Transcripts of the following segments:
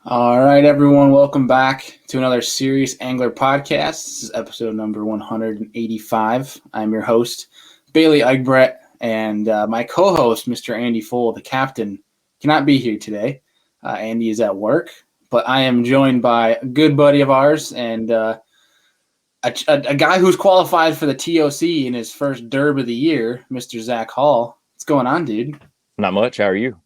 All right, everyone, welcome back to another Serious Angler podcast. This is episode number 185. I'm your host, Bailey Egbert, and my co-host, Mr. Andy Full, the captain, cannot be here today. Andy is at work, but I am joined by a good buddy of ours and a guy who's qualified for the TOC in his first derb of the year, Mr. Zack Hall. What's going on, dude? Not much. How are you?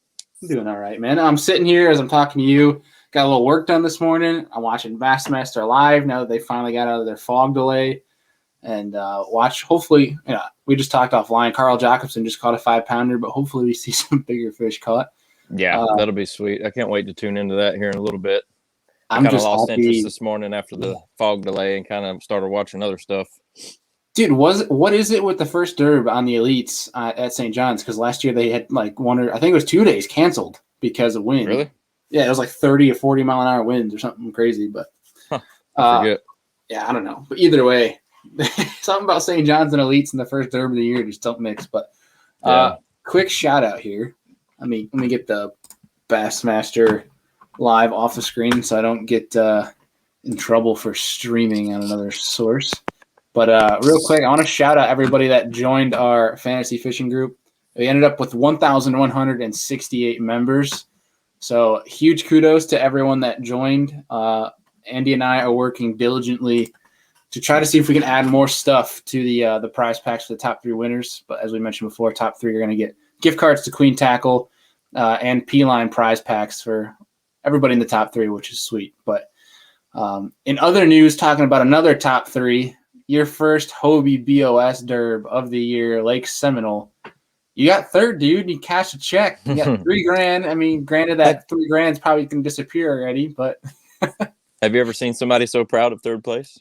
I'm doing all right, man. I'm sitting here as I'm talking to you. Got a little work done this morning. I'm watching Bassmaster Live now that they finally got out of their fog delay. And hopefully, we just talked offline. Carl Jacobson just caught a 5-pounder, but hopefully we see some bigger fish caught. Yeah, that'll be sweet. I can't wait to tune into that here in a little bit. I'm kind of just lost happy. interest this morning after the fog delay and kind of started watching other stuff. Dude, what is it with the first derb on the elites at St. John's? Because last year they had like I think it was 2 days canceled because of wind. Really? Yeah, it was like 30 or 40 mile an hour winds or something crazy. But I forget. Yeah, I don't know. But either way, something about St. John's and elites in the first derb of the year just don't mix. But quick shout out here. Let me get the Bassmaster Live off the screen so I don't get in trouble for streaming on another source. But real quick, I want to shout out everybody that joined our fantasy fishing group. We ended up with 1,168 members. So huge kudos to everyone that joined. Andy and I are working diligently to try to see if we can add more stuff to the prize packs for the top 3 winners. But as we mentioned before, top 3 are going to get gift cards to Queen Tackle and P-Line prize packs for everybody in the top 3, which is sweet. But in other news, talking about another top 3, your first Hobie BOS derb of the year, Lake Seminole. You got third, dude. You cashed a check. You got $3,000. I mean, granted that $3,000 is probably going to disappear already, but have you ever seen somebody so proud of third place?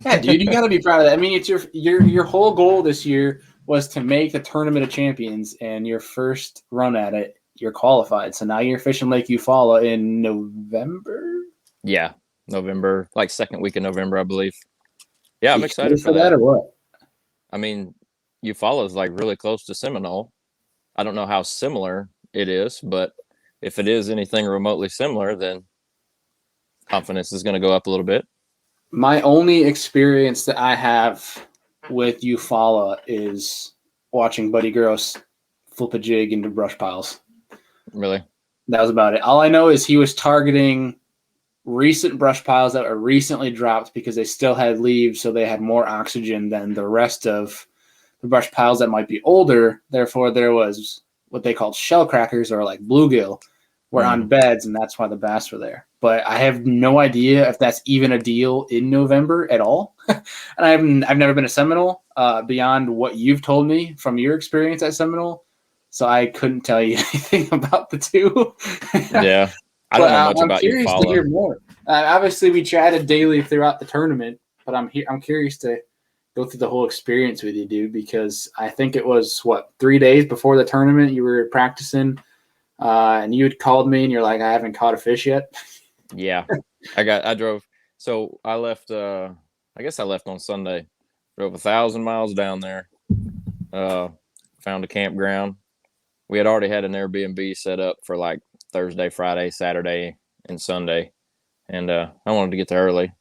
Yeah, dude, you got to be proud of that. I mean, it's your whole goal this year was to make the Tournament of Champions, and your first run at it, you're qualified. So now you're fishing Lake Eufaula in November. Yeah, November, like second week of November, I believe. Yeah, I'm You excited for that or what? I mean, Eufaula is like really close to Seminole. I don't know how similar it is, but if it is anything remotely similar, then confidence is going to go up a little bit. My only experience that I have with Eufaula is watching Buddy Gross flip a jig into brush piles. Really? That was about it. All I know is he was targeting recent brush piles that were recently dropped because they still had leaves, so they had more oxygen than the rest of the brush piles that might be older. Therefore, there was what they called shell crackers or like bluegill were on beds, and that's why the bass were there. But I have no idea if that's even a deal in November at all. And I've never been to Seminole beyond what you've told me from your experience at Seminole. So I couldn't tell you anything about the two. Yeah. I don't know much about you. I'm curious to hear more. Obviously, we chatted daily throughout the tournament, but I'm curious to go through the whole experience with you, dude, because I think it was, 3 days before the tournament you were practicing, and you had called me, and you're like, I haven't caught a fish yet. Yeah. I drove. So I left, I guess I left on Sunday. Drove 1,000 miles down there. Found a campground. We had already had an Airbnb set up for like Thursday, Friday, Saturday, and Sunday. And I wanted to get there early.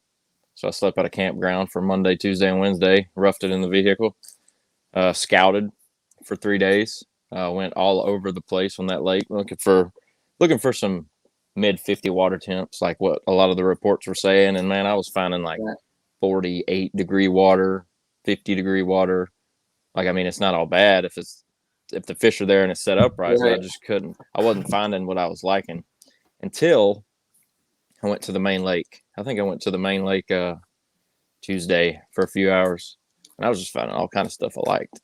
So I slept at a campground for Monday, Tuesday, and Wednesday. Roughed it in the vehicle. Scouted for 3 days. Went all over the place on that lake looking for some mid-50 water temps, like what a lot of the reports were saying. And man, I was finding like 48-degree water, 50-degree water. Like, I mean, it's not all bad if the fish are there and it's set up right. So I wasn't finding what I was liking until I went to the main lake. I think I went to the main lake Tuesday for a few hours, and I was just finding all kind of stuff I liked.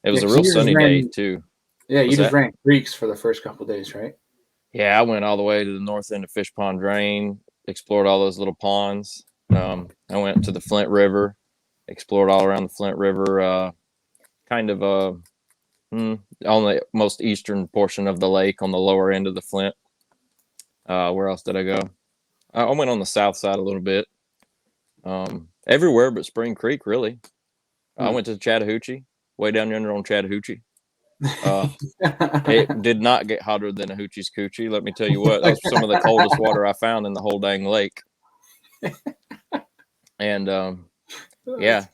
It was a real sunny day too. Yeah, you just ran creeks for the first couple of days, right? Yeah, I went all the way to the north end of Fish Pond Drain, explored all those little ponds. I went to the Flint River, explored all around the Flint River, kind of on the most eastern portion of the lake on the lower end of the Flint. Where else did I go? I went on the south side a little bit. Everywhere but Spring Creek, really. I went to Chattahoochee, way down yonder on Chattahoochee. It did not get hotter than a hoochie's coochie. Let me tell you what, that was some of the coldest water I found in the whole dang lake. And yeah,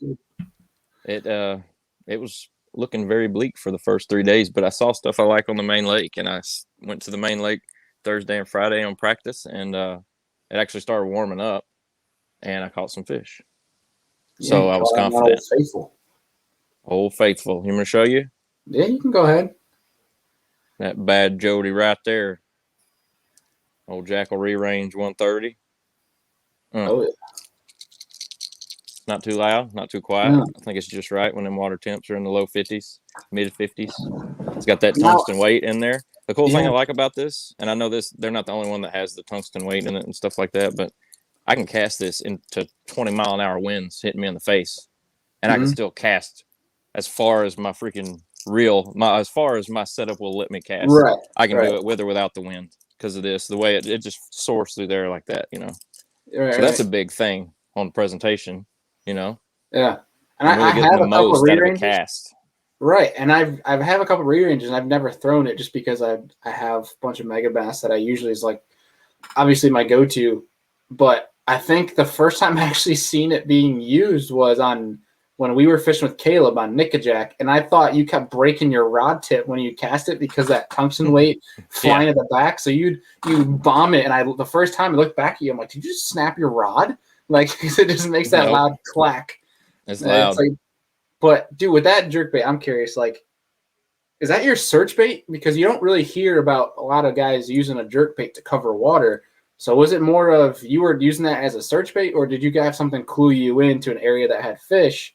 it was looking very bleak for the first 3 days, but I saw stuff I like on the main lake, and I went to the main lake Thursday and Friday on practice, and it actually started warming up, and I caught some fish. So I was confident. Old Faithful. Old Faithful. You want me to show you? Yeah, you can go ahead. That bad Jody right there. Old Jackal Re-Range 130. Oh, yeah. Not too loud, not too quiet. No. I think it's just right when them water temps are in the low 50s, mid 50s. It's got that tungsten weight in there. The cool thing I like about this, and I know this, they're not the only one that has the tungsten weight in it and stuff like that, but I can cast this into 20-mile-an-hour winds hitting me in the face, and I can still cast as far as my freaking as far as my setup will let me cast. Right. I can do it with or without the wind because of this, the way it just soars through there like that, you know. So that's a big thing on presentation, you know. Yeah, and I'm really I have the a couple most of out of a cast. Right, and I've have a couple of re-ranges, and I've never thrown it just because I have a bunch of mega bass that I usually is like obviously my go-to, but I think the first time I actually seen it being used was on when we were fishing with Caleb on Nickajack, and I thought you kept breaking your rod tip when you cast it because that tungsten weight flying at the back. So you bomb it, and the first time I looked back at you, I'm like, did you just snap your rod? Like, because it just makes that loud clack. It's loud. It's like, but dude, with that jerkbait, I'm curious, like, is that your search bait? Because you don't really hear about a lot of guys using a jerkbait to cover water. So was it more of you were using that as a search bait, or did you have something clue you into an area that had fish?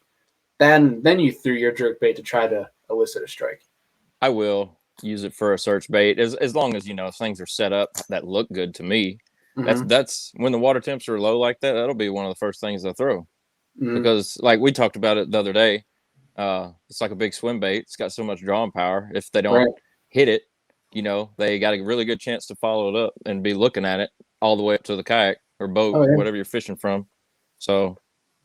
Then you threw your jerkbait to try to elicit a strike. I will use it for a search bait as long as, you know, things are set up that look good to me. That's when the water temps are low like that. That'll be one of the first things I throw because, like we talked about it the other day, it's like a big swim bait. It's got so much drawing power. If they don't hit it, you know, they got a really good chance to follow it up and be looking at it all the way up to the kayak or boat, whatever you're fishing from. So,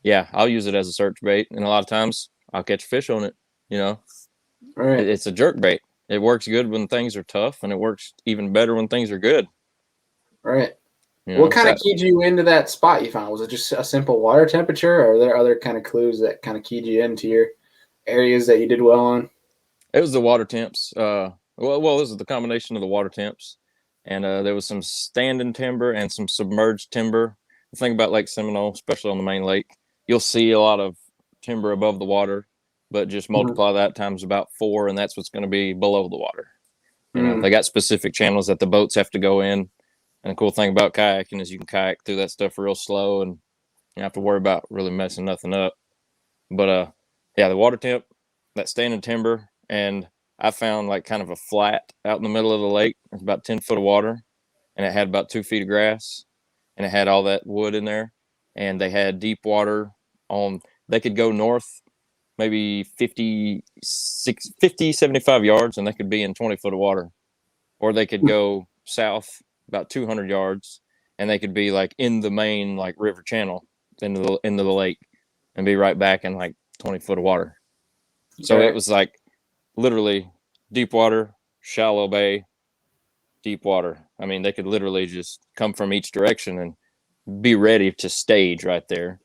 yeah, I'll use it as a search bait, and a lot of times I'll catch a fish on it. You know, it's a jerk bait. It works good when things are tough, and it works even better when things are good. Right. You know, what kind of keyed you into that spot you found? Was it just a simple water temperature, or are there other kind of clues that kind of keyed you into your areas that you did well on? It was the water temps. Well, this is the combination of the water temps, and there was some standing timber and some submerged timber. The thing about Lake Seminole, especially on the main lake, you'll see a lot of timber above the water, but just multiply that times about 4, and that's what's going to be below the water. You know, they got specific channels that the boats have to go in. And the cool thing about kayaking is you can kayak through that stuff real slow, and you don't have to worry about really messing nothing up. But yeah, the water temp, that standing timber, and I found like kind of a flat out in the middle of the lake. It's about 10 foot of water, and it had about 2 feet of grass, and it had all that wood in there. And they had deep water on. They could go north maybe 50, 75 yards, and they could be in 20 foot of water, or they could go south about 200 yards, and they could be like in the main like river channel into the lake, and be right back in like 20 foot of water. So it was like literally deep water, shallow bay, deep water. I mean, they could literally just come from each direction and be ready to stage right there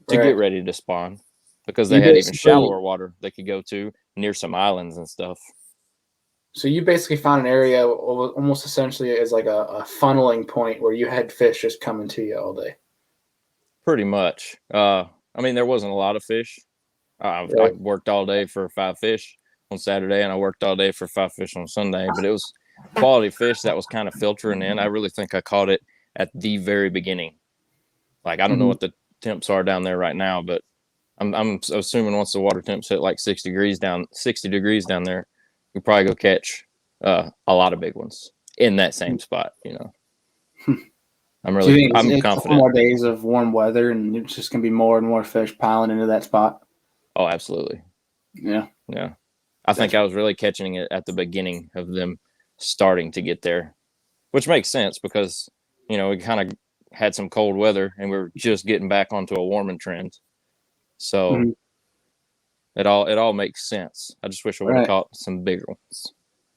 to get ready to spawn, because they had even shallower water they could go to near some islands and stuff. So you basically found an area almost essentially as like a funneling point where you had fish just coming to you all day. Pretty much. I mean, there wasn't a lot of fish. I worked all day for 5 fish on Saturday, and I worked all day for 5 fish on Sunday, but it was quality fish that was kind of filtering in. I really think I caught it at the very beginning. Like, I don't know what the temps are down there right now, but I'm assuming once the water temps hit like 60 degrees down there, we probably go catch a lot of big ones in that same spot, you know. I'm confident. A couple more days of warm weather, and it's just gonna be more and more fish piling into that spot. Oh, absolutely. Yeah. I think I was really catching it at the beginning of them starting to get there, which makes sense because, you know, we kind of had some cold weather and we were just getting back onto a warming trend. So It all makes sense. I just wish I would have caught some bigger ones.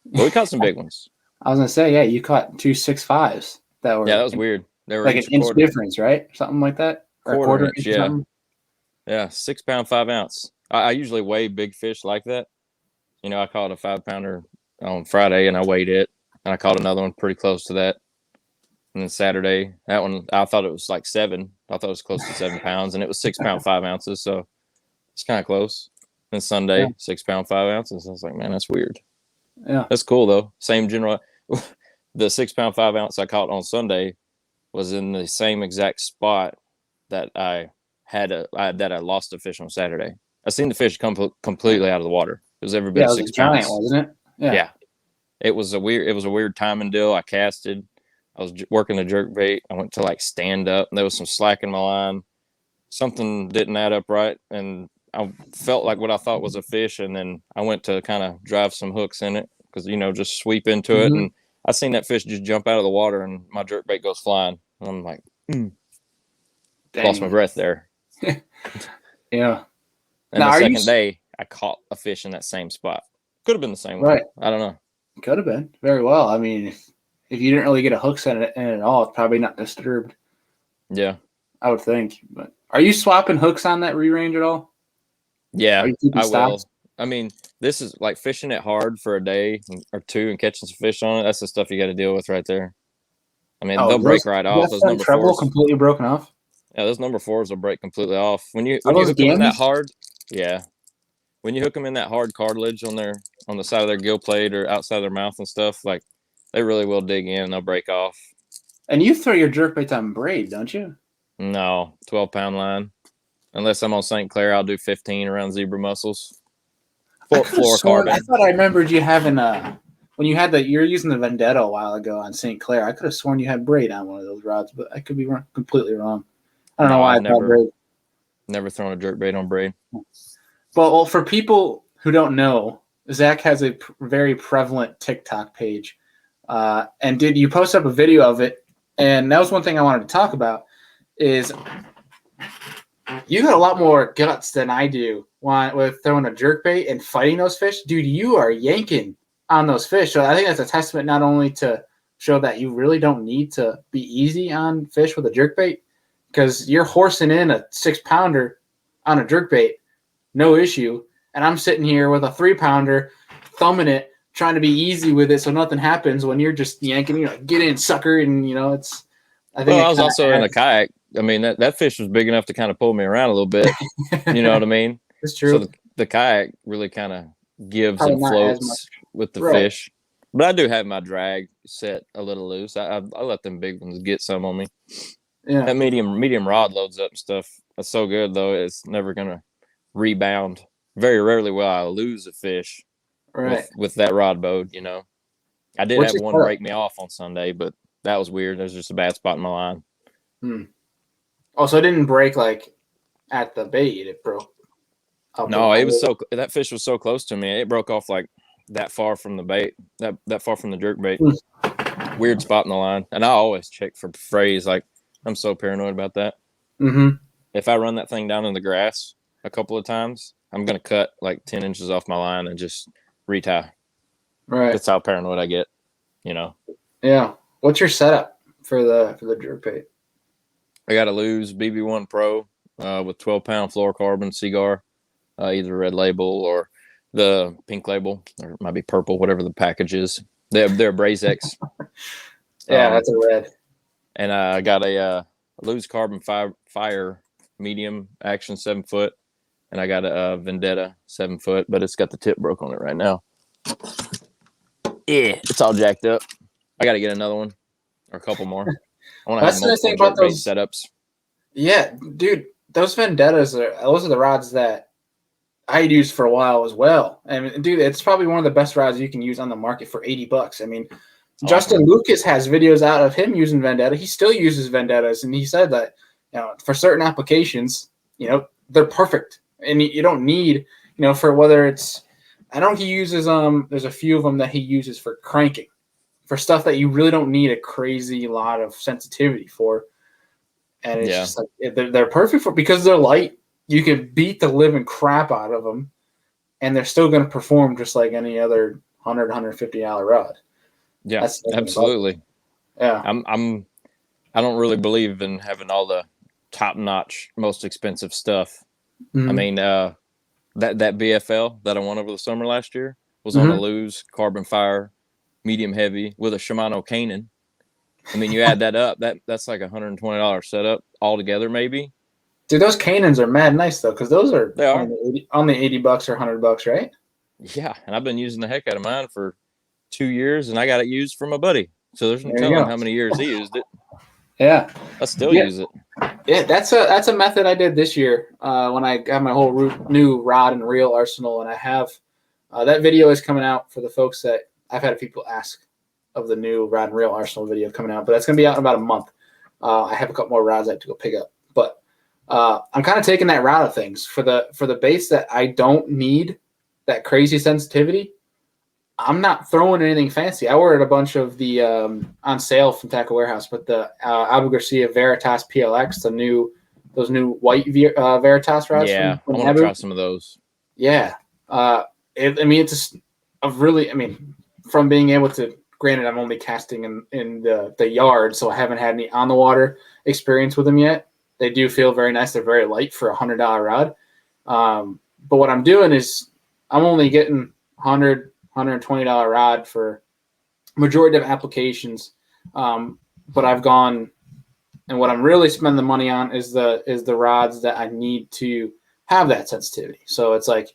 But we caught some big ones. I was gonna say, yeah, you caught 2 6.5s that were that was weird. They were like an inch difference, right? Something like that, or a quarter inch, yeah, something. Yeah, 6 pound, 5 ounce. I usually weigh big fish like that. You know, I caught a 5 pounder on Friday and I weighed it, and I caught another one pretty close to that. And then Saturday, that one I thought it was like 7. I thought it was close to 7 pounds, and it was 6 pound, 5 ounces. So it's kind of close. And Sunday, 6 pound, 5 ounces. I was like, man, that's weird. Yeah, that's cool though. Same general. The 6 pound, 5 ounce I caught on Sunday was in the same exact spot that I lost a fish on Saturday. I seen the fish come completely out of the water. It was every bit of 6 pounds. Giant, wasn't it? Yeah. It was a weird timing deal. I casted. I was working the jerk bait. I went to like stand up. There was some slack in my line. Something didn't add up right, and I felt like what I thought was a fish, and then I went to kind of drive some hooks in it because, just sweep into it, and I seen that fish just jump out of the water, and my jerk bait goes flying. And I'm like, lost my breath there. Yeah. And now, the second day, I caught a fish in that same spot. Could have been the same one. I don't know. Could have been. Very well. I mean, if you didn't really get a hook set in it at all, it's probably not disturbed. Yeah. I would think. But are you swapping hooks on that re-range at all? Yeah, I will. I mean, this is like fishing it hard for a day or two and catching some fish on it. That's the stuff you got to deal with right there. I mean, they'll break right off. Those number fours completely broken off. Yeah, those number fours will break completely off when you hook them in that hard. Yeah, when you hook them in that hard cartilage on the side of their gill plate or outside their mouth and stuff, like they really will dig in and they'll break off. And you throw your jerkbaits on braid, don't you? No, 12-pound line. Unless I'm on St. Clair, I'll do 15 around zebra mussels. Fluorocarbon. I thought I remembered you having when you were using the Vendetta a while ago on St. Clair. I could have sworn you had braid on one of those rods, but I could be completely wrong. I don't know why I thought braid. Never thrown a jerkbait on braid. Well, for people who don't know, Zack has a very prevalent TikTok page, and you post up a video of it, and that was one thing I wanted to talk about. Is you got a lot more guts than I do with throwing a jerkbait and fighting those fish. Dude, you are yanking on those fish. So I think that's a testament not only to show that you really don't need to be easy on fish with a jerkbait, because you're horsing in a 6-pounder on a jerkbait, no issue. And I'm sitting here with a 3-pounder, thumbing it, trying to be easy with it so nothing happens when you're just yanking, get in, sucker. And, it's – I think. Well, I was also in a kayak. I mean, that fish was big enough to kind of pull me around a little bit. You know what I mean? It's true. So the kayak really kind of gives and floats with the fish. But I do have my drag set a little loose. I let them big ones get some on me. Yeah. That medium rod loads up and stuff. That's so good, though. It's never going to rebound. Very rarely will I lose a fish with that rod bowed, I did have one break me off on Sunday, but that was weird. There's just a bad spot in my line. Oh, so it didn't break like at the bait. It broke. No, that fish was so close to me. It broke off like that far from the bait, that far from the jerk bait. Weird spot in the line. And I always check for frays. Like, I'm so paranoid about that. If I run that thing down in the grass a couple of times, I'm going to cut like 10 inches off my line and just retie. Right. That's how paranoid I get, Yeah. What's your setup for the jerk bait? I got a Lose BB1 Pro with 12-pound fluorocarbon cigar, either red label or the pink label, or it might be purple, whatever the package is. They're Brazex. Yeah, that's a red. And I got a Lose Carbon Fire medium action 7-foot, and I got a Vendetta 7-foot, but it's got the tip broke on it right now. Yeah, it's all jacked up. I got to get another one or a couple more. I want to have multiple jerkbait setups. Yeah, dude, those Vendettas those are the rods that I used for a while as well. I mean, dude, it's probably one of the best rods you can use on the market for $80. I mean, Justin Lucas has videos out of him using Vendetta. He still uses Vendettas, and he said that for certain applications, they're perfect, and you don't need for whether it's. I know he uses there's a few of them that he uses for cranking, for stuff that you really don't need a crazy lot of sensitivity for. And it's just like they're perfect because they're light. You can beat the living crap out of them. and they're still going to perform just like any other $100, $150 rod. Yeah, That's absolutely. Yeah. I don't really believe in having all the top-notch, most expensive stuff. Mm-hmm. I mean, that BFL that I won over the summer last year was Mm-hmm. on a Lew's carbon fire, medium heavy with a Shimano Canon. I mean, you add that up, that's like $120 setup altogether, maybe. Dude, those Canons are mad nice though, because those are They are only $80 or $100, right? Yeah, and I've been using the heck out of mine for 2 years, and I got it used from my buddy. So there's no There you telling go. how many years he used it. Yeah. I still use it. Yeah, that's a method I did this year when I got my whole new rod and reel arsenal, and I have that video is coming out for the folks that I've had people ask of the new rod and reel arsenal video coming out, but that's going to be out in about a month. I have a couple more rods I have to go pick up, but I'm kind of taking that route of things for the baits that I don't need that crazy sensitivity. I'm not throwing anything fancy. I ordered a bunch of the on sale from Tackle Warehouse, but the Abu Garcia Veritas PLX, those new white Veritas rods. Yeah, from I want to try some of those. Yeah, it's a really, from being able to. Granted, I'm only casting in the yard, so I haven't had any on the water experience with them yet. They do feel very nice. They're very light for $100 rod. But what I'm doing is I'm only getting $120 rod for majority of applications. But I've gone, and what I'm really spending the money on is the rods that I need to have that sensitivity. So it's like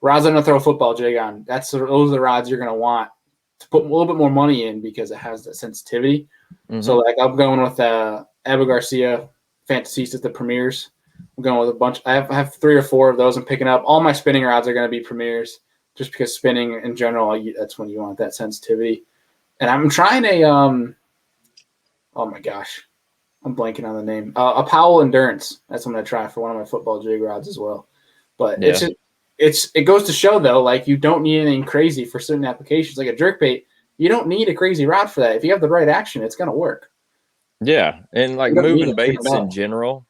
rods I'm going to throw a football jig on. Those are the rods you're going to want to put a little bit more money in because it has that sensitivity. Mm-hmm. So like I'm going with Abu Garcia Fantasistas, the Premiers. I'm going with a bunch. I have 3 or 4 of those I'm picking up. All my spinning rods are going to be Premiers just because spinning in general, that's when you want that sensitivity. And I'm trying oh my gosh, I'm blanking on the name. A Powell Endurance. That's what I'm going to try for one of my football jig rods as well. But yeah. It goes to show though, like you don't need anything crazy for certain applications. Like a jerkbait, you don't need a crazy rod for that. If you have the right action, it's going to work. Yeah, and like moving baits in general,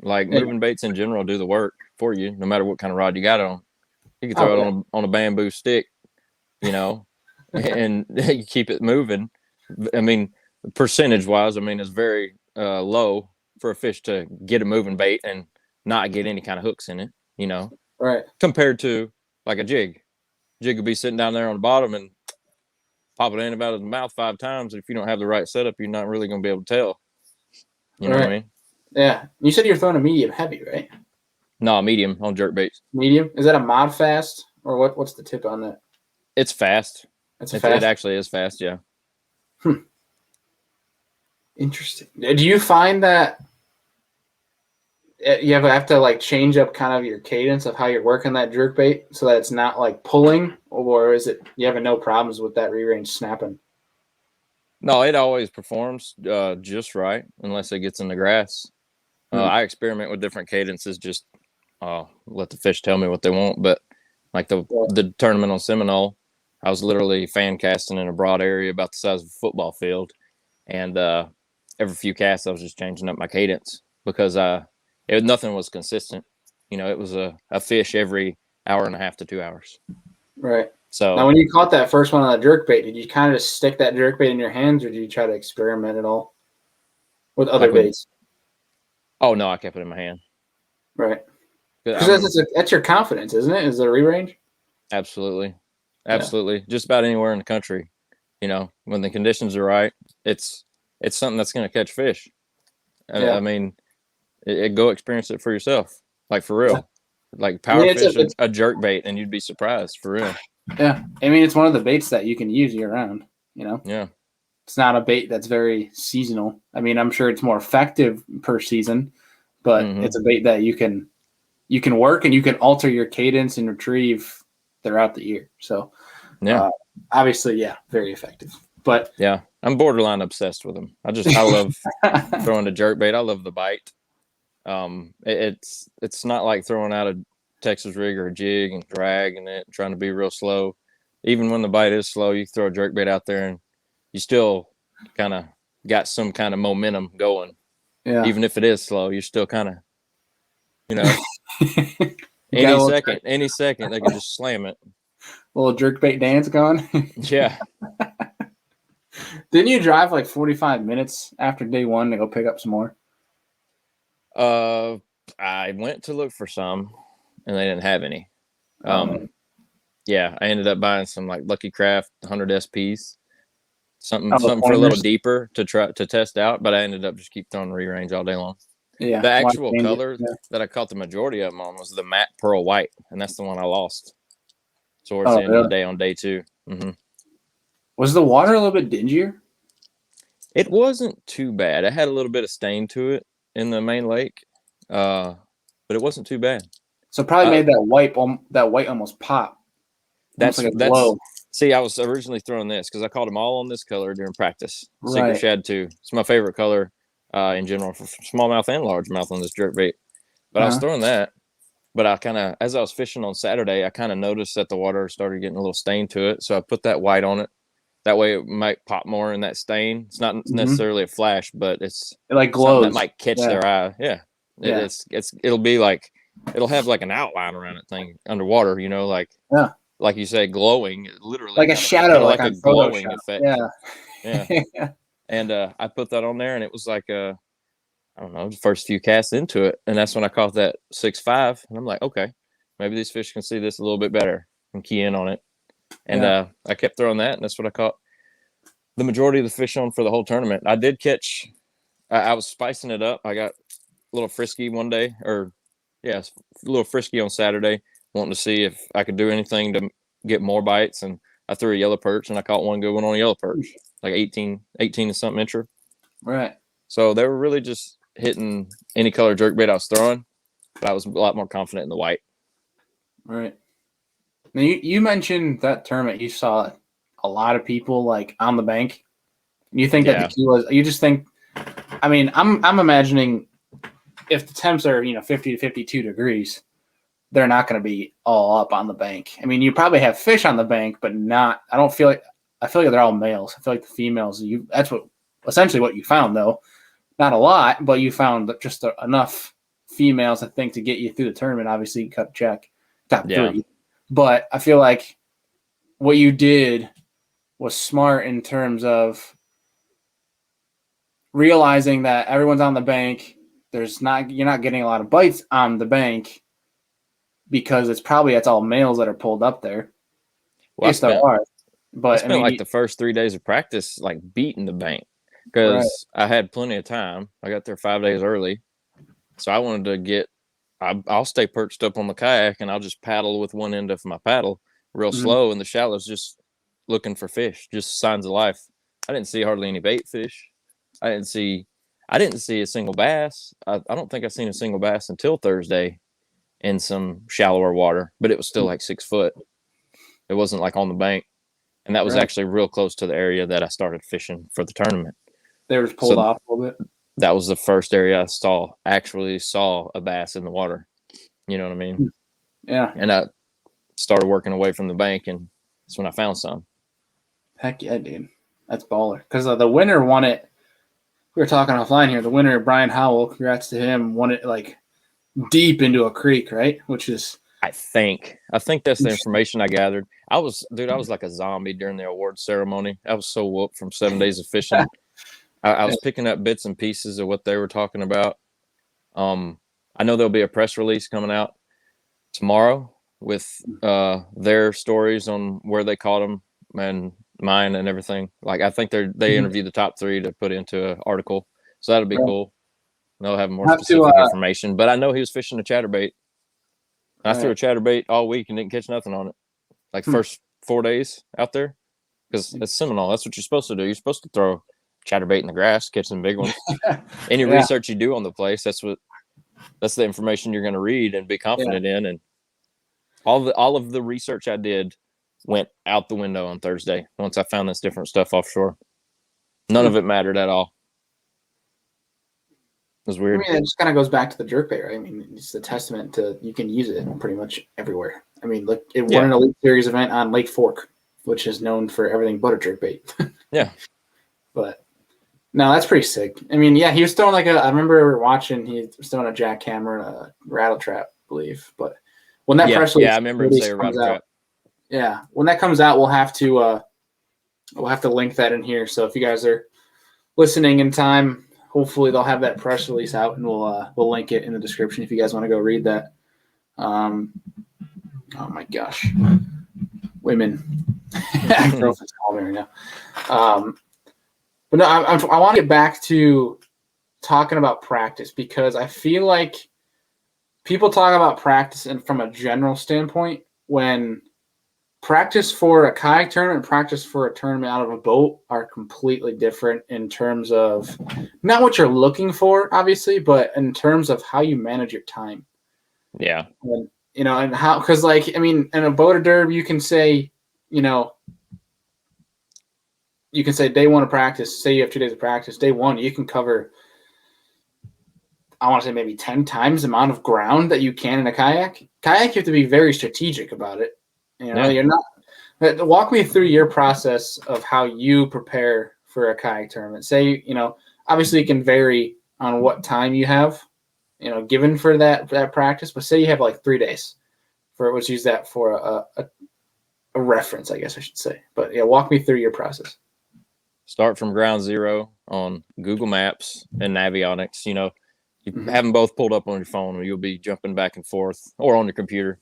moving baits in general do the work for you, no matter what kind of rod you got on. You can throw it on a bamboo stick, and you keep it moving. I mean, percentage-wise, it's very low for a fish to get a moving bait and not get any kind of hooks in it, Right. Compared to like a jig. Jig could be sitting down there on the bottom and pop it in about his mouth 5 times. If you don't have the right setup, you're not really going to be able to tell. You know what I mean? Yeah. You said you're throwing a medium heavy, right? No, medium on jerk baits. Medium? Is that a mod fast or what's the tip on that? It's fast. It actually is fast, yeah. Interesting. Do you find that you have to like change up kind of your cadence of how you're working that jerk bait so that it's not like pulling, or is it you having no problems with that re-range snapping? No, it always performs just right unless it gets in the grass. I experiment with different cadences, just let the fish tell me what they want. But like the tournament on Seminole, I was literally fan casting in a broad area about the size of a football field, and every few casts I was just changing up my cadence because nothing was consistent. It was a fish every hour and a half to 2 hours. Right. So now, when you caught that first one on the jerkbait, did you kind of just stick that jerkbait in your hands, or did you try to experiment at all with other baits? Oh no, I kept it in my hand. Right. Because that's your confidence, isn't it? Is the re-range? Absolutely. Yeah. Just about anywhere in the country, when the conditions are right, it's something that's going to catch fish. Yeah. Go experience it for yourself, like for real. Yeah. Like power fish a jerk bait, and you'd be surprised for real. Yeah, it's one of the baits that you can use year round. Yeah, it's not a bait that's very seasonal. I'm sure it's more effective per season, but it's a bait that you can work and you can alter your cadence and retrieve throughout the year. So, yeah, obviously, yeah, very effective. But yeah, I'm borderline obsessed with them. I love throwing a jerk bait. I love the bite. It's not like throwing out a Texas rig or a jig and dragging it, trying to be real slow. Even when the bite is slow, you throw a jerk bait out there and you still kind of got some kind of momentum going. Yeah. Even if it is slow, you're still kind of, Any second, they could just slam it. Little jerkbait dance going. Yeah. Didn't you drive like 45 minutes after day one to go pick up some more? I went to look for some, and they didn't have any. Yeah, I ended up buying some like Lucky Craft 100 SPs, something for a little deeper to try to test out. But I ended up just keep throwing re-range all day long. Yeah, the actual color that I caught the majority of them on was the matte pearl white, and that's the one I lost towards the end of the day on day two. Mm-hmm. Was the water a little bit dingier? It wasn't too bad. It had a little bit of stain to it in the main lake, but it wasn't too bad. So probably made that white almost pop. That's see, I was originally throwing this because I caught them all on this color during practice. Secret Shad 2. It's my favorite color in general for smallmouth and largemouth on this jerkbait. But I was throwing that. But I kind of, as I was fishing on Saturday, I kind of noticed that the water started getting a little stain to it. So I put that white on it. That way it might pop more in that stain. It's not necessarily a flash, but it like glows. That might catch their eye. Yeah. It'll be like, it'll have like an outline around it thing underwater, you know, like you say, glowing, literally like a shadow, like a glowing effect. Yeah. And I put that on there, and it was like I don't know, the first few casts into it, and that's when I caught that 6.5, and I'm like, okay, maybe these fish can see this a little bit better and key in on it. And I kept throwing that, and that's what I caught the majority of the fish on for the whole tournament. I did catch. I was spicing it up. I got a little frisky one day, a little frisky on Saturday, wanting to see if I could do anything to get more bites. And I threw a yellow perch, and I caught one good one on a yellow perch, like 18 and something incher. Right. So they were really just hitting any color jerkbait I was throwing, but I was a lot more confident in the white. Right. Now you mentioned that tournament. You saw a lot of people like on the bank. You think that the key was? You just think? I mean, I'm imagining if the temps are 50 to 52 degrees, they're not going to be all up on the bank. I mean, you probably have fish on the bank, but not. I feel like they're all males. I feel like the females. That's essentially what you found, though. Not a lot, but you found just enough females, I think, to get you through the tournament. Obviously, you cut check top 3. But I feel like what you did was smart in terms of realizing that everyone's on the bank. You're not getting a lot of bites on the bank because it's all males that are pulled up there. Well, I spent like the first 3 days of practice like beating the bank because I had plenty of time. I got there 5 days early, so I wanted to get. I'll stay perched up on the kayak and I'll just paddle with one end of my paddle real slow in the shallows, just looking for fish, just signs of life. I didn't see hardly any bait fish. I didn't see a single bass. I don't think I seen a single bass until Thursday in some shallower water, but it was still like 6 foot. It wasn't like on the bank. And that was actually real close to the area that I started fishing for the tournament. They were pulled off a little bit. That was the first area I actually saw a bass in the water. You know what I mean? Yeah. And I started working away from the bank, and that's when I found some. Heck yeah, dude. That's baller. Because the winner won it. We were talking offline here. The winner, Brian Howell, congrats to him, won it like deep into a creek, right? Which is... I think that's the information I gathered. I was like a zombie during the award ceremony. I was so whooped from 7 days of fishing. I was picking up bits and pieces of what they were talking about. I know there'll be a press release coming out tomorrow with their stories on where they caught them and mine and everything. Like I think they interviewed the top 3 to put into an article, so that'll be cool. They'll have more specific information. But I know he was fishing a chatterbait. I threw a chatterbait all week and didn't catch nothing on it. Like first 4 days out there, because it's Seminole. That's what you're supposed to do. You're supposed to throw chatterbait in the grass, catch some big ones. Any research you do on the place, that's the information you're going to read and be confident in. And all of the research I did went out the window on Thursday once I found this different stuff offshore. None of it mattered at all. It was weird. I mean, it just kind of goes back to the jerkbait, right? I mean, it's a testament to you can use it pretty much everywhere. I mean, look, it won an Elite Series event on Lake Fork, which is known for everything but a jerkbait. But no, that's pretty sick. I mean, yeah, he was throwing I remember watching, he was throwing a jackhammer and a rattle trap, I believe. But when that Yeah, press I remember him release saying comes Rod out, Trap. when that comes out, we'll have to link that in here. So if you guys are listening in time, hopefully they'll have that press release out, and we'll link it in the description if you guys want to go read that. Oh my gosh, women. Girlfriend's calling me right now. But no, I want to get back to talking about practice, because I feel like people talk about practice and from a general standpoint, when practice for a kayak tournament and practice for a tournament out of a boat are completely different in terms of not what you're looking for, obviously, but in terms of how you manage your time. Yeah. And, and how, because in a boat or derb, you can say, day one of practice, say you have 2 days of practice. Day one, you can cover, I want to say maybe 10 times the amount of ground that you can in a kayak. Kayak, you have to be very strategic about it. You're not. Walk me through your process of how you prepare for a kayak tournament. Say, obviously it can vary on what time you have, given for that practice, but say you have like 3 days let's use that for a reference, I guess I should say. But yeah, walk me through your process. Start from ground zero on Google Maps and Navionics. You have them both pulled up on your phone, or you'll be jumping back and forth, or on your computer.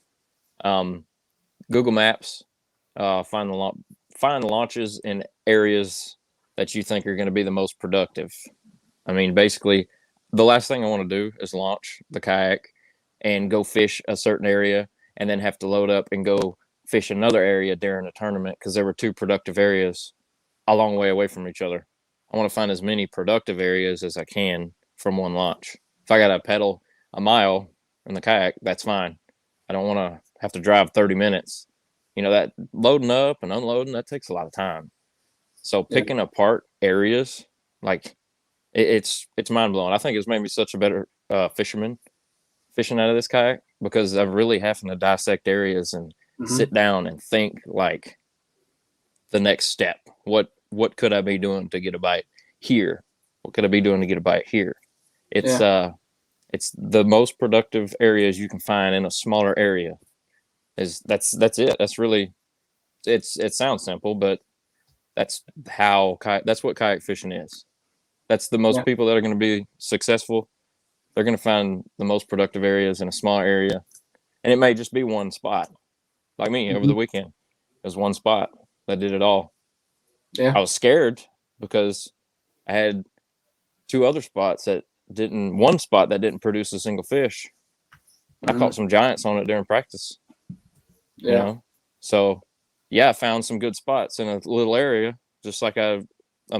Google Maps, find the launches in areas that you think are going to be the most productive. I mean, basically, the last thing I want to do is launch the kayak and go fish a certain area, and then have to load up and go fish another area during a tournament, because there were 2 productive areas a long way away from each other. I want to find as many productive areas as I can from one launch. If I got to pedal a mile in the kayak, that's fine. I don't want to have to drive 30 minutes. That loading up and unloading, that takes a lot of time. So picking apart areas, like it's mind blowing. I think it's made me such a better fisherman fishing out of this kayak, because I'm really having to dissect areas and sit down and think like the next step. What could I be doing to get a bite here? What could I be doing to get a bite here? It's the most productive areas you can find in a smaller area. That's it. That's really, it sounds simple, but that's what kayak fishing is. That's the most people that are going to be successful. They're going to find the most productive areas in a small area, and it may just be one spot. Like me over the weekend, it was one spot that did it all. Yeah, I was scared because I had 2 other spots one spot that didn't produce a single fish. I caught some giants on it during practice. So I found some good spots in a little area, just like I'm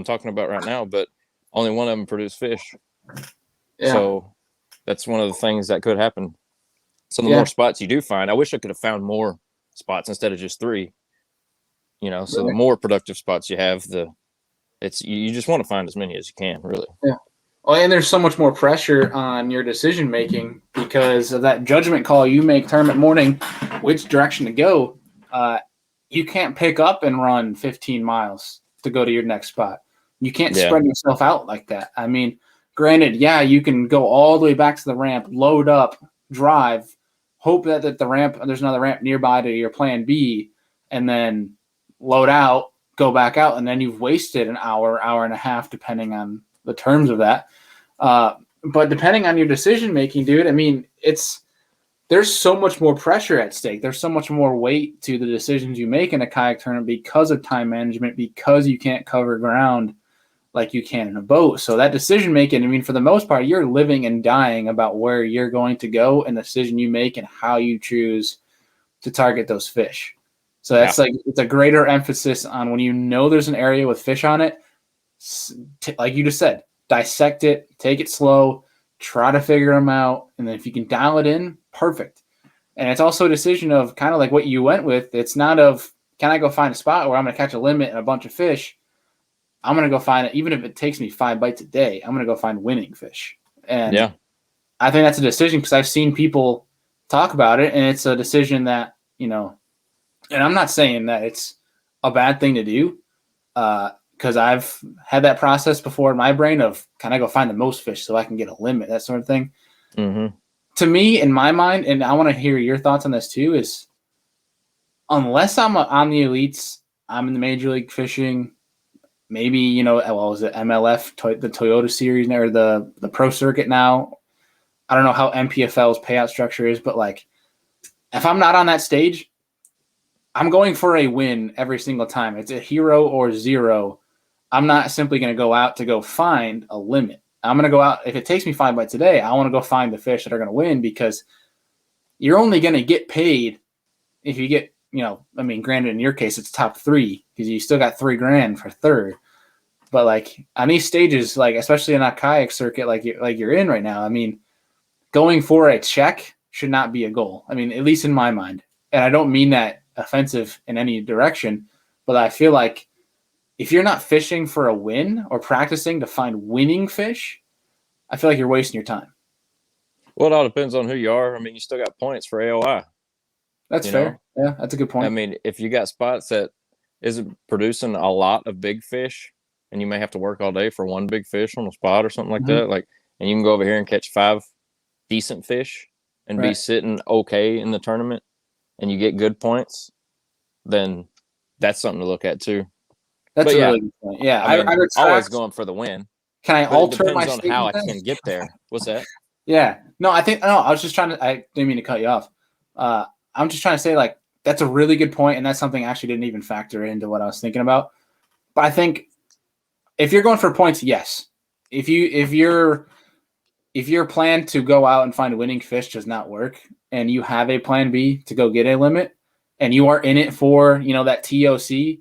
talking about right now, but only one of them produced fish. So that's one of the things that could happen. So the more spots you do find, I wish I could have found more spots instead of just 3. So the more productive spots you have, you just want to find as many as you can, really. Yeah. Well, and there's so much more pressure on your decision making because of that judgment call you make tournament morning, which direction to go. You can't pick up and run 15 miles to go to your next spot. You can't spread yourself out like that. I mean, granted, you can go all the way back to the ramp, load up, drive, hope that there's another ramp nearby to your plan B, and then load out, go back out, and then you've wasted an hour and a half, depending on the terms of that. But depending on your decision making, dude, I mean, there's so much more pressure at stake. There's so much more weight to the decisions you make in a kayak tournament because of time management, because you can't cover ground like you can in a boat. So that decision making, I mean, for the most part, you're living and dying about where you're going to go and the decision you make and how you choose to target those fish. So that's it's a greater emphasis on when there's an area with fish on it, like you just said, dissect it, take it slow, try to figure them out. And then if you can dial it in, perfect. And it's also a decision of kind of like what you went with. It's not of, can I go find a spot where I'm going to catch a limit and a bunch of fish? I'm going to go find it. Even if it takes me 5 bites a day, I'm going to go find winning fish. And I think that's a decision because I've seen people talk about it, and it's a decision that, and I'm not saying that it's a bad thing to do because I've had that process before in my brain of, can I go find the most fish so I can get a limit, that sort of thing. To to me, in my mind, and I want to hear your thoughts on this too, is unless I'm on the elites, I'm in the major league fishing, maybe, what was it, MLF, the Toyota series, or the pro circuit now. I don't know how MPFL's payout structure is, but like, if I'm not on that stage, I'm going for a win every single time. It's a hero or zero. I'm not simply going to go out to go find a limit. I'm going to go out. If it takes me 5 bites a day, I want to go find the fish that are going to win, because you're only going to get paid if you get, granted in your case, it's top 3 because you still got $3,000 for third. But like on these stages, like especially in that kayak circuit, like you're in right now, going for a check should not be a goal. At least in my mind. And I don't mean that offensive in any direction, but I feel like if you're not fishing for a win or practicing to find winning fish, I feel like you're wasting your time. Well, it all depends on who you are. You still got points for AOI. That's fair. Yeah, that's a good point. If you got spots that isn't producing a lot of big fish, and you may have to work all day for one big fish on a spot or something like that, and you can go over here and catch 5 decent fish and be sitting okay in the tournament, and you get good points, then that's something to look at too. That's really good point. Yeah, I'm always going for the win. Can I alter my statement? Depends on how I can get there. What's that? Yeah. No, I was just trying to, I didn't mean to cut you off. I'm just trying to say, like, that's a really good point, and that's something I actually didn't even factor into what I was thinking about. But I think if you're going for points, yes. If your plan to go out and find a winning fish does not work, and you have a plan B to go get a limit, and you are in it for, that TOC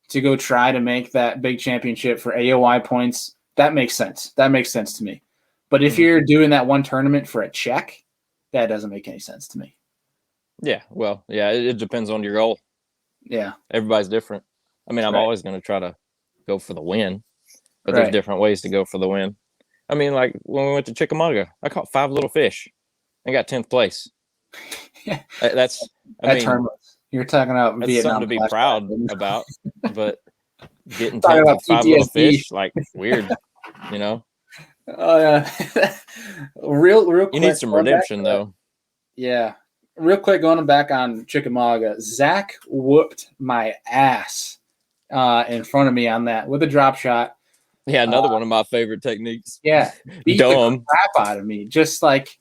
to go try to make that big championship for AOI points, that makes sense. That makes sense to me. But if you're doing that one tournament for a check, that doesn't make any sense to me. Yeah, well, yeah, it depends on your goal. Yeah. Everybody's different. I'm always going to try to go for the win, but there's different ways to go for the win. Like when we went to Chickamauga, I caught 5 little fish and got 10th place. Yeah. That's harmless. You're talking about that's Vietnam something to be proud about, but getting 10th with 5 little fish, like, weird, Oh, yeah. real quick. You need some redemption, though. Yeah. Real quick, going back on Chickamauga, Zach whooped my ass in front of me on that with a drop shot. Yeah, another one of my favorite techniques. Yeah, beat the crap out of me. Just like,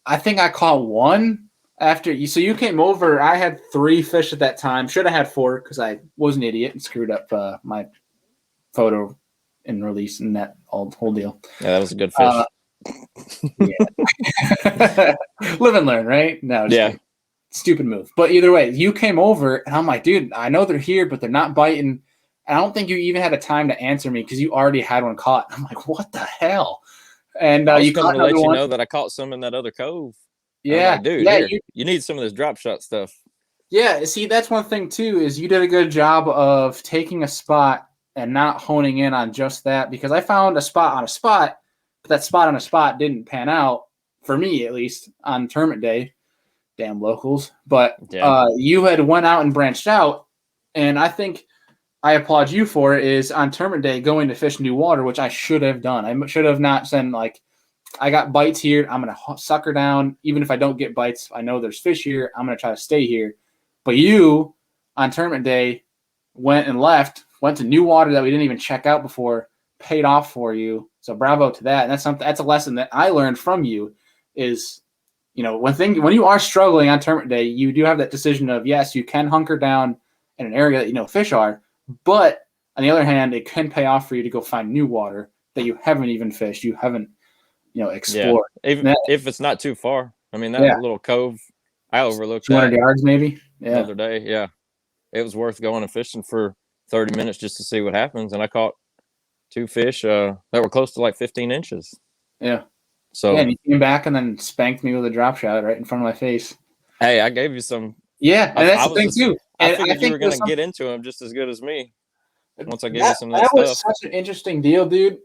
I think I caught 1 after you. So you came over. I had 3 fish at that time. Should have had 4 because I was an idiot and screwed up my photo and release and that whole deal. Yeah, that was a good fish. Yeah. Live and learn, right? No, yeah. Stupid move. But either way, you came over, and I'm like, dude, I know they're here, but they're not biting. And I don't think you even had a time to answer me because you already had one caught. I'm like, what the hell? And you caught to let you know that I caught some in that other cove. Yeah, like, dude, here, you need some of this drop shot stuff. Yeah, see, that's one thing too, is you did a good job of taking a spot and not honing in on just that, because I found a spot on a spot, but that spot on a spot didn't pan out, for me at least, on tournament day. Damn locals. But you had went out and branched out, and I think I applaud you for it, is on tournament day going to fish new water, which I should have done. I should have not said, like, I got bites here, I'm going to sucker down. Even if I don't get bites, I know there's fish here, I'm going to try to stay here. But you, on tournament day, went to new water that we didn't even check out before, paid off for you. So bravo to that. And that's a lesson that I learned from you is, when you are struggling on tournament day, you do have that decision of, yes, you can hunker down in an area that fish are, but on the other hand, it can pay off for you to go find new water that you haven't even fished, you haven't, explored. Yeah. If it's not too far. That little cove I overlooked 200 yards maybe. The other day. Yeah. It was worth going and fishing for 30 minutes just to see what happens. And I caught 2 fish that were close to like 15 inches. Yeah. So and you came back and then spanked me with a drop shot right in front of my face. Hey, I gave you some. Yeah, and that's the thing too. I figured you were going to get into him just as good as me. Once I gave you some of that was stuff. Such an interesting deal, dude.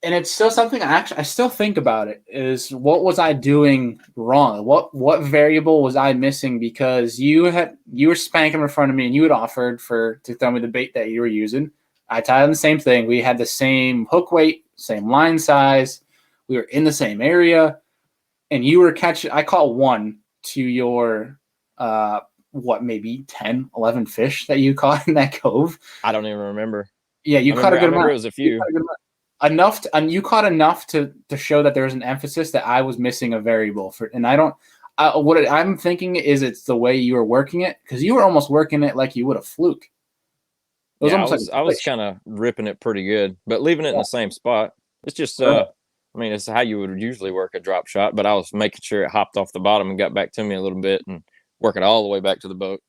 And it's still something I still think about it, is what was I doing wrong? What variable was I missing? Because you were spanking in front of me and you had offered to throw me the bait that you were using. I tied on the same thing. We had the same hook weight, same line size. We were in the same area. and you were catching. I caught one to your maybe 10, 11 fish that you caught in that cove. I don't even remember. Yeah, you caught a good amount. It was a few. Enough, and you caught enough to show that there was an emphasis that I was missing a variable for, and I don't. What I'm thinking is it's the way you were working it, because you were almost working it like you would a fluke. It was almost I was kind of ripping it pretty good, but leaving it in the same spot. It's just, I mean, it's how you would usually work a drop shot, but I was making sure it hopped off the bottom and got back to me a little bit and work it all the way back to the boat.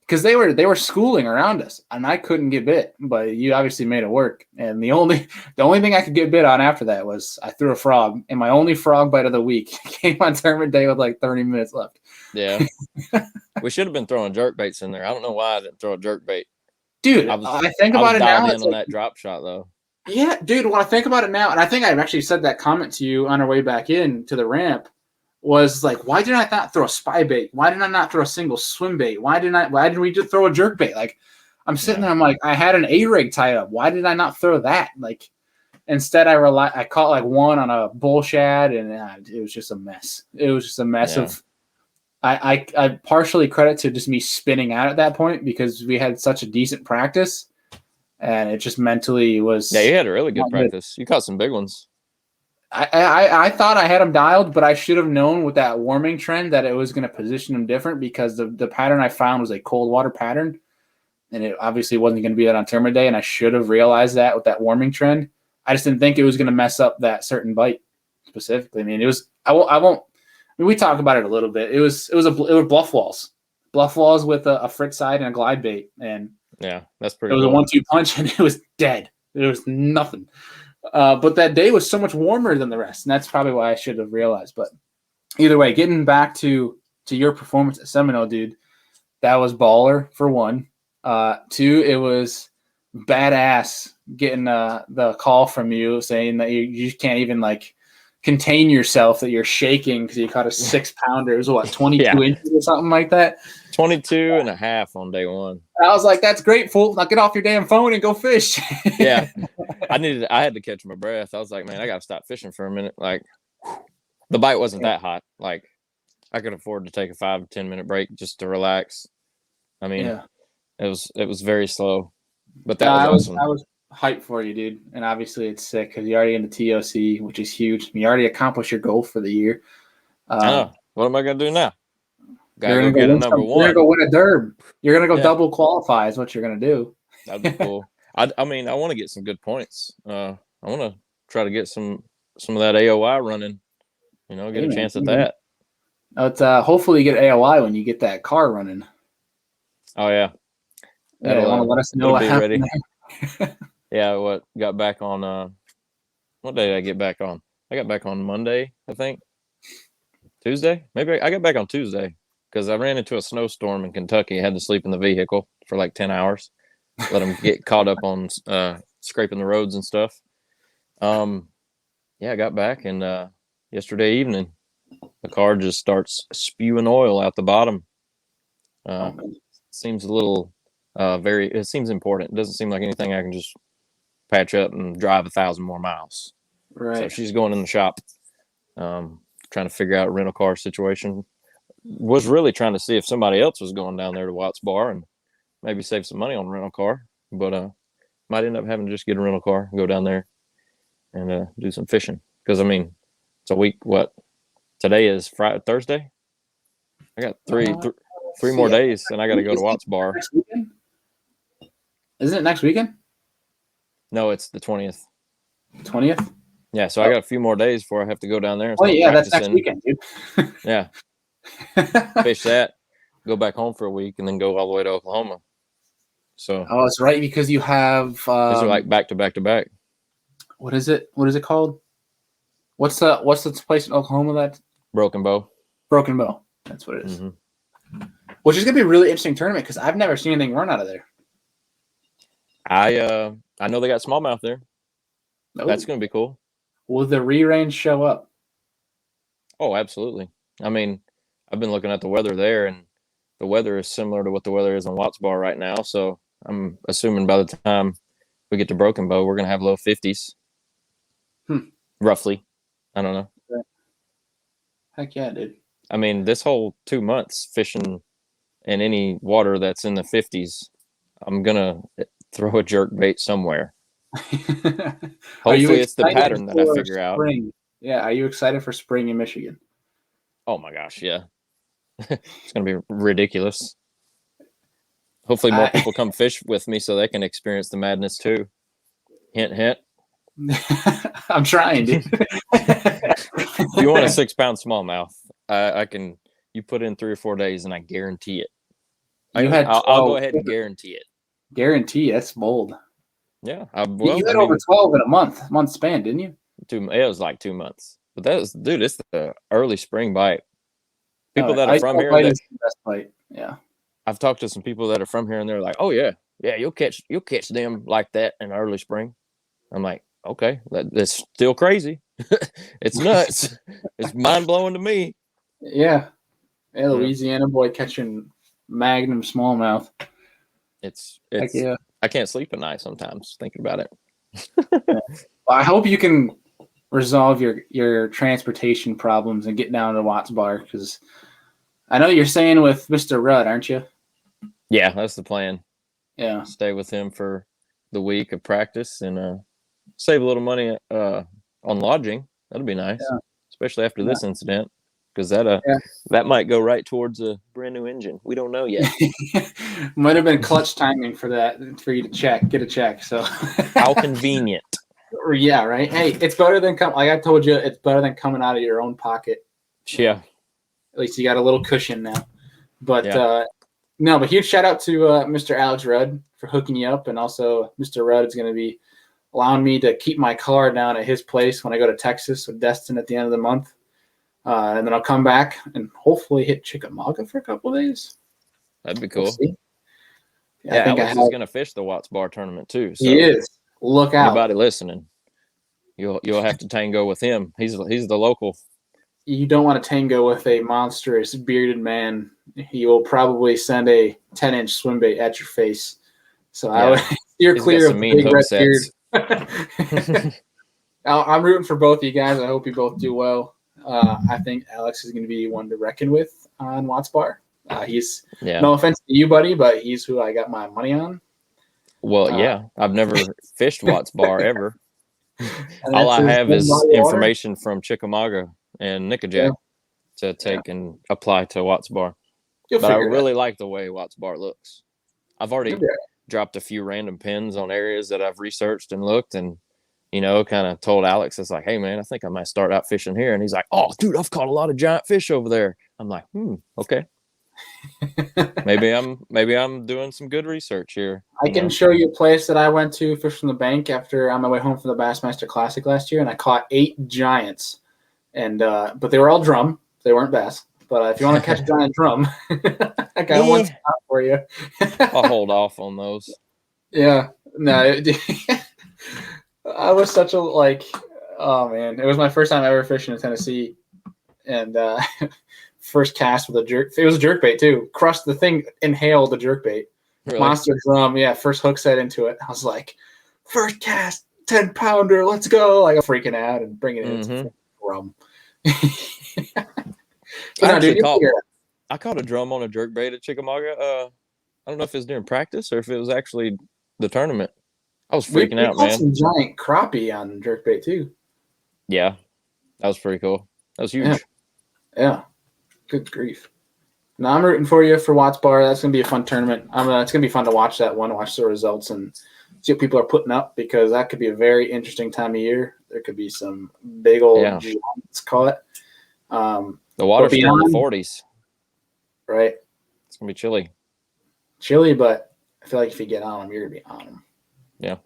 Because they were schooling around us, and I couldn't get bit, but you obviously made it work. And the only thing I could get bit on after that was I threw a frog, and my only frog bite of the week came on tournament day with like 30 minutes left. Yeah, we should have been throwing jerk baits in there. I don't know why I didn't throw a jerk bait, dude. I think about it now. It's on that drop shot though. Yeah, dude. When I think about it now, and I think I've actually said that comment to you on our way back in to the ramp. Was like, why did I not throw a spy bait? Why did I not throw a single swim bait? Why did we just throw a jerk bait? Like, I'm sitting there, I'm like, I had an A-rig tied up. Why did I not throw that? Like, instead I caught like one on a bull shad, and it was just a mess. It was just a mess of. I partially credit to just me spinning out at that point because we had such a decent practice, and it just mentally was. Yeah, you had a really good practice. You caught some big ones. I thought I had him dialed, but I should have known with that warming trend that it was going to position him different because the pattern I found was a cold water pattern, and it obviously wasn't going to be that on tournament day, and I should have realized that with that warming trend. I just didn't think it was going to mess up that certain bite specifically. I mean, it was I won't. I mean, we talk about it a little bit. It was bluff walls with a frit side and a glide bait, and yeah, that's pretty. It was a 1-2 punch, and it was dead. There was nothing. But that day was so much warmer than the rest, and that's probably why I should have realized. But either way, getting back to your performance at Seminole, dude, that was baller for one. Two, it was badass getting the call from you saying that you can't even like contain yourself, that you're shaking because you caught a 6-pounder. It was what, 22 inches or something like that? 22 and a half on day one. I was like, that's great, fool. Now get off your damn phone and go fish. Yeah. I had to catch my breath. I was like, man, I got to stop fishing for a minute. Like, the bite wasn't that hot. Like, I could afford to take a 5 to 10 minute break just to relax. I mean, it was very slow, but that was awesome. I was hyped for you, dude. And obviously it's sick because you're already in the TOC, which is huge. You already accomplished your goal for the year. I know. What am I going to do now? Gotta go get a number one. You're going to go win a derb. You're going to go double qualify is what you're going to do. That'd be cool. I mean, I want to get some good points. I want to try to get some of that AOI running. You know, get a chance at that. It's hopefully you get AOI when you get that car running. Oh yeah. Want to let us know what happened. Yeah, what got back on? What day did I get back on? I got back on Monday, I think. Tuesday, maybe I got back on Tuesday because I ran into a snowstorm in Kentucky. I had to sleep in the vehicle for like 10 hours. Let them get caught up on scraping the roads and stuff. I got back, and yesterday evening, the car just starts spewing oil out the bottom. Seems a little it seems important. It doesn't seem like anything I can just patch up and drive 1,000 more miles. Right. So she's going in the shop, trying to figure out a rental car situation. Was really trying to see if somebody else was going down there to Watts Bar and maybe save some money on a rental car, but might end up having to just get a rental car and go down there and do some fishing. Because I mean, it's a week. What today is Thursday. I got three more days, and I got to go to Watts Bar. Isn't it next weekend? No, it's the 20th. 20th. Yeah, so I got a few more days before I have to go down there. And that's next weekend, dude. Yeah, fish that, go back home for a week, and then go all the way to Oklahoma. So it's right because you have these are like back to back to back. What is it? What is it called? What's the place in Oklahoma that? Broken Bow. Broken Bow. That's what it is. Mm-hmm. Which is gonna be a really interesting tournament because I've never seen anything run out of there. I know they got smallmouth there. Oh. That's gonna be cool. Will the re-range show up? Oh, absolutely. I mean, I've been looking at the weather there, and the weather is similar to what the weather is in Watts Bar right now. So I'm assuming by the time we get to Broken Bow, we're going to have low 50s. Roughly. I don't know. Heck yeah, dude. I mean, this whole 2 months fishing in any water that's in the 50s, I'm gonna throw a jerk bait somewhere. Are you Hopefully, it's the excited pattern that I for figure out. spring? Yeah, are you excited for spring in Michigan? Oh my gosh, yeah, it's gonna be ridiculous. Hopefully, more I, people come fish with me so they can experience the madness too. Hint, hint. I'm trying, dude. If you want a 6-pound smallmouth, I can. You put in 3 or 4 days, and I guarantee it. You had I'll go 12. ahead and guarantee it. Guarantee, that's bold. Yeah, You had over 12 in a month span, didn't you? it was like 2 months. But that was, dude, it's the early spring bite. People Oh, that are from here, bite is the best bite. Yeah. I've talked to some people that are from here, and they're like, "Oh yeah, yeah, you'll catch them like that in early spring." I'm like, "Okay, that's still crazy. It's nuts. It's mind blowing to me." Yeah. Louisiana boy catching Magnum smallmouth. It's Heck yeah. I can't sleep at night sometimes thinking about it. Well, I hope you can resolve your transportation problems and get down to Watts Bar, because I know you're staying with Mr. Rudd, aren't you? Yeah, that's the plan. Yeah. Stay with him for the week of practice and save a little money on lodging. That'll be nice, especially after this incident, because that might go right towards a brand new engine. We don't know yet. Might have been clutch timing for that, for you to get a check. So how convenient. Yeah, right. Hey, it's better than like I told you, it's better than coming out of your own pocket. Yeah. At least you got a little cushion now. But no, but huge shout out to Mr. Alex Rudd for hooking you up, and also Mr. Rudd is going to be allowing me to keep my car down at his place when I go to Texas with Destin at the end of the month. And then I'll come back and hopefully hit Chickamauga for a couple of days. That'd be cool. We'll yeah, I think Alex is going to fish the Watts Bar tournament too. So he is. Look out. Anybody listening, you'll have to tango with him. He's the local. You don't want to tango with a monstrous bearded man. He will probably send a 10-inch swim bait at your face. So I would steer clear of the big red beard. I'm rooting for both of you guys. I hope you both do well. I think Alex is going to be one to reckon with on Watts Bar. He's no offense to you, buddy, but he's who I got my money on. Well, I've never fished Watts Bar ever. All I have is information from Chickamauga and Nickajack to take and apply to Watts Bar. But I really like the way Watts Bar looks. I've already dropped a few random pins on areas that I've researched and looked, and kind of told Alex, it's like, hey man, I think I might start out fishing here. And he's like, oh dude, I've caught a lot of giant fish over there. I'm like, okay. maybe I'm doing some good research here. I can show you a place that I went to fish from the bank after on my way home from the Bassmaster Classic last year, and I caught 8 giants. And but they were all drum. They weren't bass. But if you want to catch a giant drum, I got one spot for you. I'll hold off on those. Yeah. No. I was such a oh man, it was my first time ever fishing in Tennessee, and first cast with a jerk. It was a jerk bait too. Crushed the thing, inhaled the jerk bait. Really? Monster drum. Yeah, first hook set into it. I was like, first cast, 10-pounder, let's go! Like I'm freaking out and bringing it into rum. I caught a drum on a jerk bait at Chickamauga. I don't know if it was during practice or if it was actually the tournament. I was freaking out, man. Some giant crappie on jerkbait too. Yeah, that was pretty cool. That was huge. Yeah. Good grief. Now I'm rooting for you for Watts Bar. That's gonna be a fun tournament. It's gonna be fun to watch that one, watch the results, and see what people are putting up, because that could be a very interesting time of year. There could be some big old giants caught. The water's still in the 40s. Right. It's gonna be chilly. Chilly, but I feel like if you get on them, you're gonna be on them. Yeah.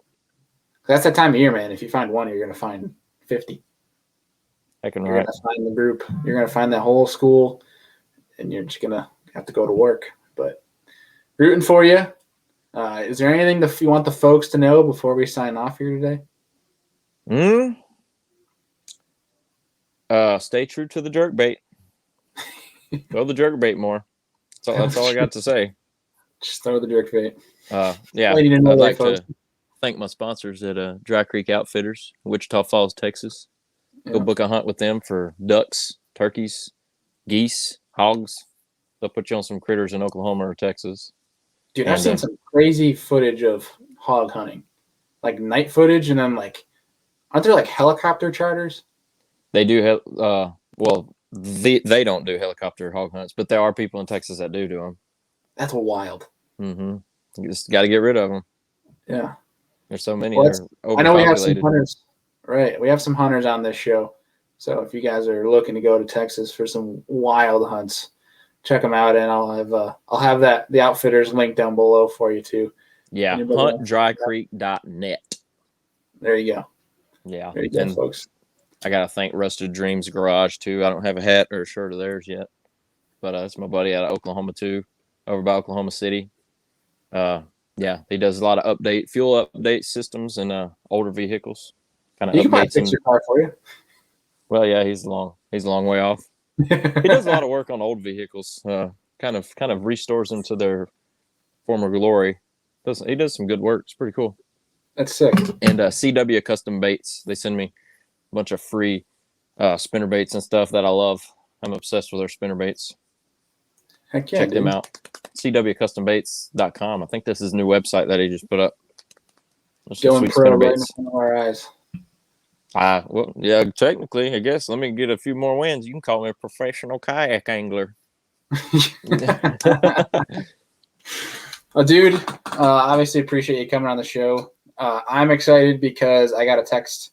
That's that time of year, man. If you find one, you're going to find 50. You're going to find the group. You're going to find that whole school, and you're just going to have to go to work. But rooting for you. Is there anything that you want the folks to know before we sign off here today? Stay true to the jerk bait. Throw the jerk bait more. That's all I got to say. Just throw the jerk bait. I'd like to thank my sponsors at Dry Creek Outfitters, Wichita Falls, Texas. Go book a hunt with them for ducks, turkeys, geese, hogs. They'll put you on some critters in Oklahoma or Texas. Dude, I've seen some crazy footage of hog hunting, like night footage, and then like, aren't there like helicopter charters? They do have. They don't do helicopter hog hunts, but there are people in Texas that do them. That's wild. Mm-hmm. You just got to get rid of them. Yeah, there's so many. Well, they're I know we have some hunters. Right, we have some hunters on this show. So if you guys are looking to go to Texas for some wild hunts, check them out, and I'll have the outfitters link down below for you too. Yeah, huntdrycreek.net. There you go. Yeah, there you go, folks. I gotta thank Rusted Dreams Garage too. I don't have a hat or a shirt of theirs yet, but it's my buddy out of Oklahoma too, over by Oklahoma City. Yeah, he does a lot of fuel update systems and older vehicles. Kind of. He can probably fix your car for you. Well, yeah, he's a long way off. He does a lot of work on old vehicles. Kind of restores them to their former glory. He does some good work. It's pretty cool. That's sick. And CW Custom Baits, they send me a bunch of free spinner baits and stuff that I love. I'm obsessed with their spinner baits. Heck yeah, Check them out. CWCustomBaits.com. I think this is a new website that he just put up. Going pro right in front of our eyes. Well, yeah, technically, I guess. Let me get a few more wins. You can call me a professional kayak angler. Well, dude, obviously appreciate you coming on the show. I'm excited because I got a text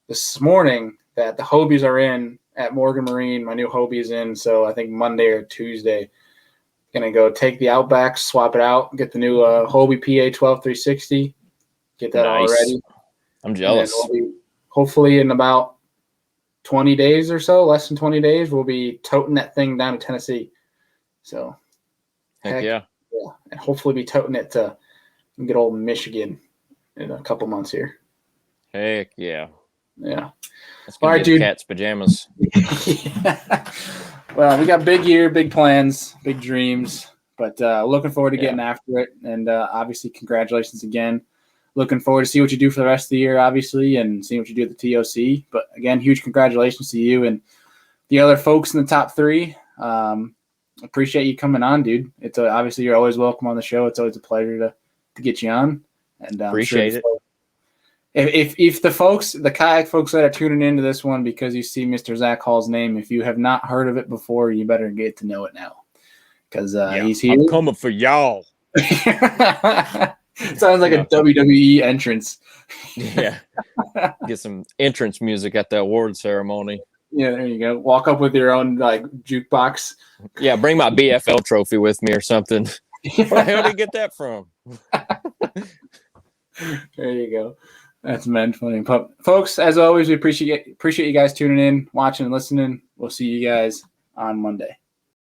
this morning that the Hobies are in at Morgan Marine. My new Hobie is in, so I think Monday or Tuesday. Gonna go take the Outback, swap it out, get the new Hobie PA 12360. Get that all ready. I'm jealous. Hopefully in about 20 days or so, less than 20 days, we'll be toting that thing down to Tennessee. So, heck yeah. And hopefully be toting it to good old Michigan in a couple months here. Heck yeah. Yeah. Let's go get cat's pajamas. Yeah. Well, we got big year, big plans, big dreams, but looking forward to getting after it. And obviously, congratulations again. Looking forward to see what you do for the rest of the year, obviously, and seeing what you do at the TOC. But again, huge congratulations to you and the other folks in the top three. Appreciate you coming on, dude. It's obviously you're always welcome on the show. It's always a pleasure to get you on. And appreciate it. If the kayak folks that are tuning into this one because you see Mr. Zack Hall's name, if you have not heard of it before, you better get to know it now because he's here. I'm coming for y'all. Sounds like a WWE entrance. Yeah. Get some entrance music at the award ceremony. Yeah, there you go. Walk up with your own like jukebox. Yeah, bring my BFL trophy with me or something. Where the hell did you get that from? There you go. That's meant funny. Folks, as always, we appreciate you guys tuning in, watching, and listening. We'll see you guys on Monday.